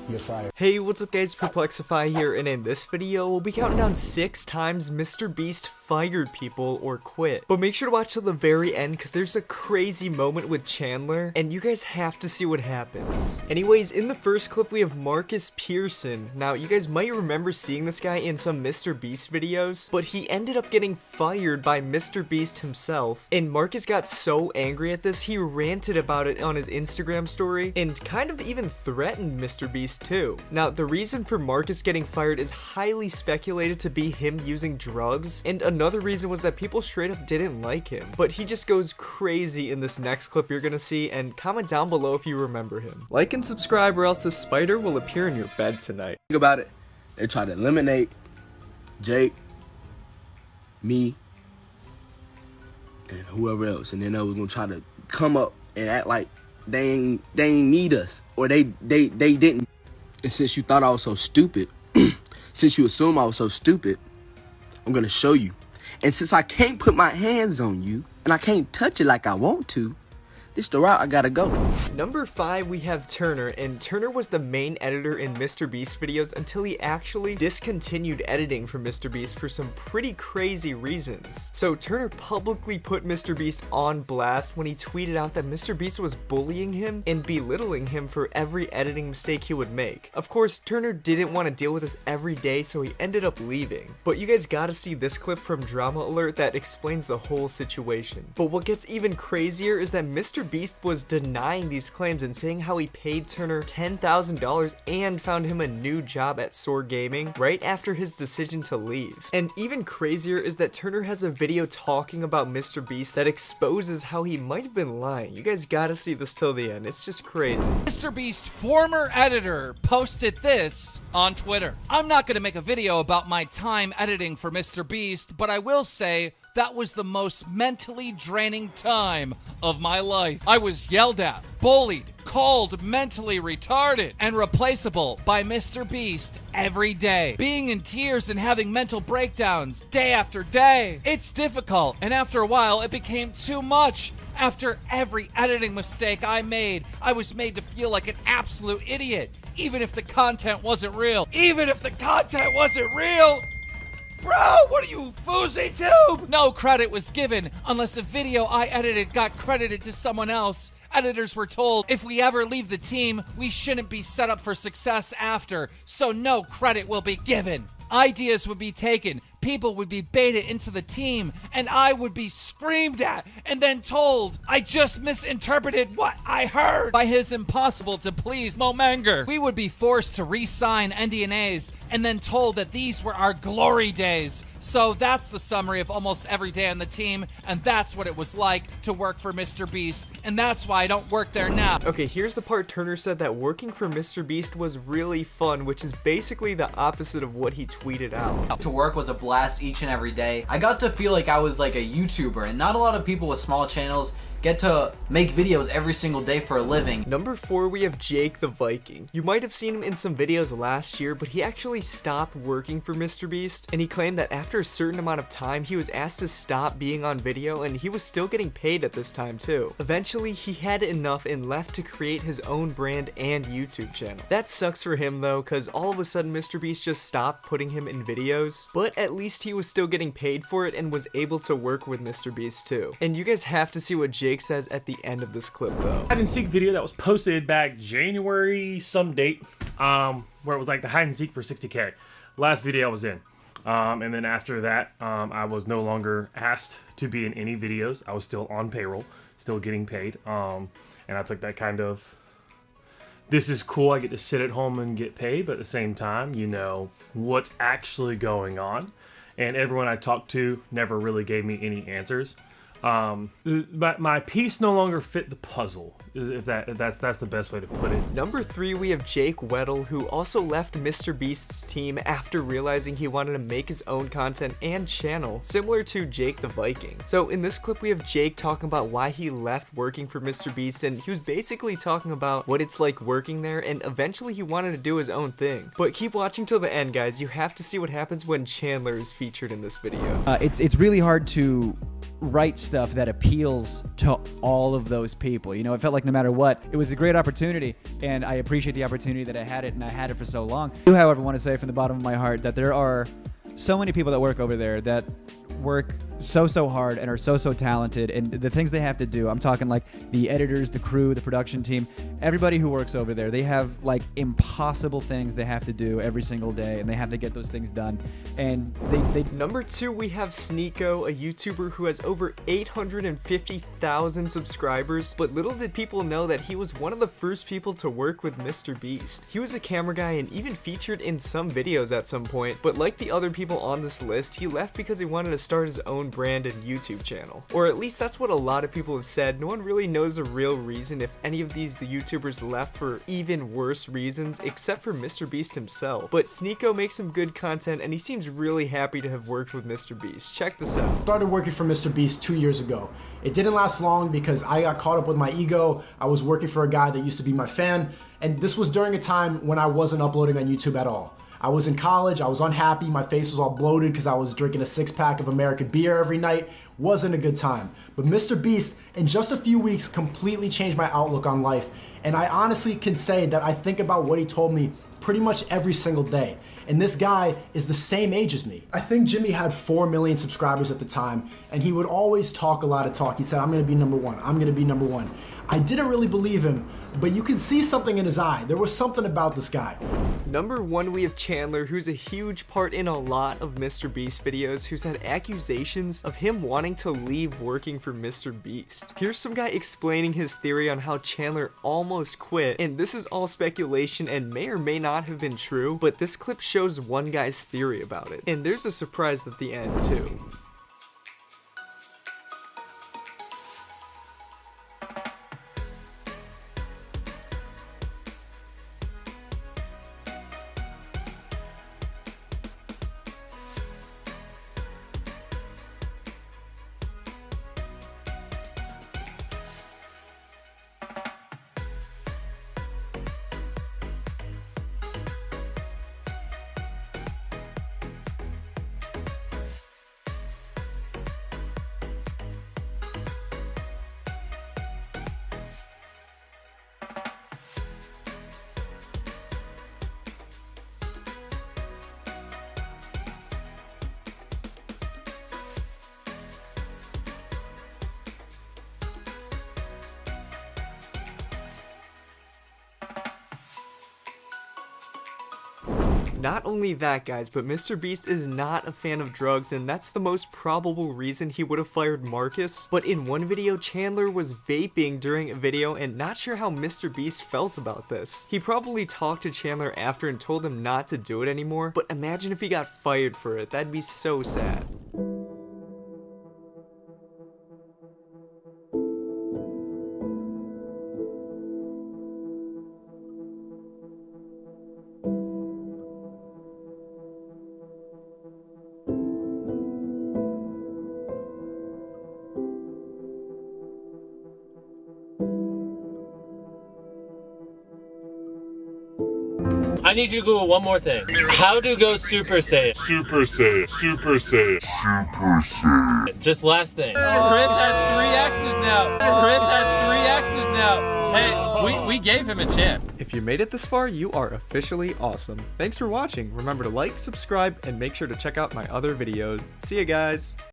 you're fired. Hey, what's up guys, Perplexify here, and in this video, we'll be counting down 6 times Mr. Beast fired people or quit. But make sure to watch till the very end, because there's a crazy moment with Chandler, and you guys have to see what happens. Anyways, in the first clip, we have Marcus Pearson. Now, you guys might remember seeing this guy in some Mr. Beast videos, but he ended up getting fired by Mr. Beast himself, and Marcus got so angry at this, he ranted about it on his Instagram story, and kind of even threatened Mr. Beast too. Now, the reason for Marcus getting fired is highly speculated to be him using drugs, and another reason was that people straight up didn't like him. But he just goes crazy in this next clip you're gonna see, and comment down below if you remember him. Like and subscribe or else the spider will appear in your bed tonight. Think about it. They tried to eliminate Jake, me, and whoever else, and then they was gonna try to come up and act like they ain't need us, or they didn't. And since you thought I was so stupid, since you assume I was so stupid, I'm gonna show you. And since I can't put my hands on you, and I can't touch it like I want to, this the route I gotta go. Number 5, we have Turner, and Turner was the main editor in Mr. Beast videos until he actually discontinued editing for Mr. Beast for some pretty crazy reasons. So Turner publicly put Mr. Beast on blast when he tweeted out that Mr. Beast was bullying him and belittling him for every editing mistake he would make. Of course, Turner didn't want to deal with this every day, so he ended up leaving. But you guys gotta see this clip from Drama Alert that explains the whole situation. But what gets even crazier is that Mr. Beast was denying these claims and saying how he paid Turner $10,000 and found him a new job at Soar Gaming right after his decision to leave. And even crazier is that Turner has a video talking about Mr. Beast that exposes how he might have been lying. You guys gotta see this till the end. It's just crazy. Mr. Beast former editor posted this on Twitter. I'm not going to make a video about my time editing for Mr. Beast, but I will say that was the most mentally draining time of my life. I was yelled at, bullied, called mentally retarded, and replaceable by Mr. Beast every day. Being in tears and having mental breakdowns day after day. It's difficult, and after a while, it became too much. After every editing mistake I made, I was made to feel like an absolute idiot, even if the content wasn't real. Even if the content wasn't real! Bro, what are you, Fousey Tube? No credit was given unless a video I edited got credited to someone else. Editors were told if we ever leave the team, we shouldn't be set up for success after, so no credit will be given. Ideas would be taken, people would be baited into the team, and I would be screamed at and then told I just misinterpreted what I heard by his impossible to please Momenger. We would be forced to re-sign NDNAs and then told that these were our glory days. So that's the summary of almost every day on the team, and that's what it was like to work for Mr. Beast, and that's why I don't work there now. Okay, here's the part Turner said that working for Mr. Beast was really fun, which is basically the opposite of what he tweeted out. To work was a blast each and every day. I got to feel like I was like a YouTuber, and not a lot of people with small channels get to make videos every single day for a living. Number 4, we have Jake the Viking. You might have seen him in some videos last year, but he actually stopped working for Mr. Beast, and he claimed that after a certain amount of time, he was asked to stop being on video, and he was still getting paid at this time too. Eventually, he had enough and left to create his own brand and YouTube channel. That sucks for him though, cause all of a sudden Mr. Beast just stopped putting him in videos, but at least he was still getting paid for it and was able to work with Mr. Beast too. And you guys have to see what Jake says at the end of this clip though. Hide and seek video that was posted back January some date, where it was like the hide and seek for 60K. Last video I was in. And then after that, I was no longer asked to be in any videos. I was still on payroll, still getting paid. And I took that kind of, this is cool, I get to sit at home and get paid, but at the same time, you know, what's actually going on. And everyone I talked to never really gave me any answers. But my piece no longer fit the puzzle, if that's the best way to put it. Number 3, we have Jake Weddle, who also left Mr. Beast's team after realizing he wanted to make his own content and channel, similar to Jake the Viking. So in this clip, we have Jake talking about why he left working for Mr. Beast, and he was basically talking about what it's like working there, and eventually he wanted to do his own thing. But keep watching till the end, guys. You have to see what happens when Chandler is featured in this video. It's really hard to write stuff that appeals to all of those people. You know, it felt like no matter what, it was a great opportunity, and I appreciate the opportunity that I had it, and I had it for so long. I do, however, want to say from the bottom of my heart that there are so many people that work over there that work so hard and are so talented, and the things they have to do, I'm talking like the editors, the crew, the production team, everybody who works over there, they have like impossible things they have to do every single day, and they have to get those things done. And they Number 2, we have Sneako, a YouTuber who has over 850,000 subscribers, but little did people know that he was one of the first people to work with Mr. Beast. He was a camera guy and even featured in some videos at some point, but like the other people on this list, he left because he wanted to start his own brand and YouTube channel. Or at least that's what a lot of people have said. No one really knows the real reason if any of these YouTubers left for even worse reasons, except for Mr. Beast himself. But Sneako makes some good content, and he seems really happy to have worked with Mr. Beast. Check this out. Started working for Mr. Beast 2 years ago. It didn't last long because I got caught up with my ego. I was working for a guy that used to be my fan, and this was during a time when I wasn't uploading on YouTube at all. I was in college, I was unhappy, my face was all bloated because I was drinking a 6-pack of American beer every night. Wasn't a good time. But Mr. Beast, in just a few weeks, completely changed my outlook on life. And I honestly can say that I think about what he told me pretty much every single day. And this guy is the same age as me. I think Jimmy had 4 million subscribers at the time, and he would always talk a lot of talk. He said, I'm gonna be number one, I'm gonna be number one. I didn't really believe him, but you can see something in his eye. There was something about this guy. Number 1, we have Chandler, who's a huge part in a lot of Mr. Beast videos, who's had accusations of him wanting to leave working for Mr. Beast. Here's some guy explaining his theory on how Chandler almost quit, and this is all speculation and may or may not have been true, but this clip shows one guy's theory about it. And there's a surprise at the end too. Not only that, guys, but Mr. Beast is not a fan of drugs, and that's the most probable reason he would have fired Marcus. But in one video, Chandler was vaping during a video and not sure how Mr. Beast felt about this. He probably talked to Chandler after and told him not to do it anymore, but imagine if he got fired for it. That'd be so sad. I need you to Google one more thing. How to go Super Saiyan. Super Saiyan. Super Saiyan. Super Saiyan. Just last thing. Chris has 3 X's now. Chris has 3 X's now. Hey, we gave him a chance. If you made it this far, you are officially awesome. Thanks for watching. Remember to like, subscribe, and make sure to check out my other videos. See ya, guys.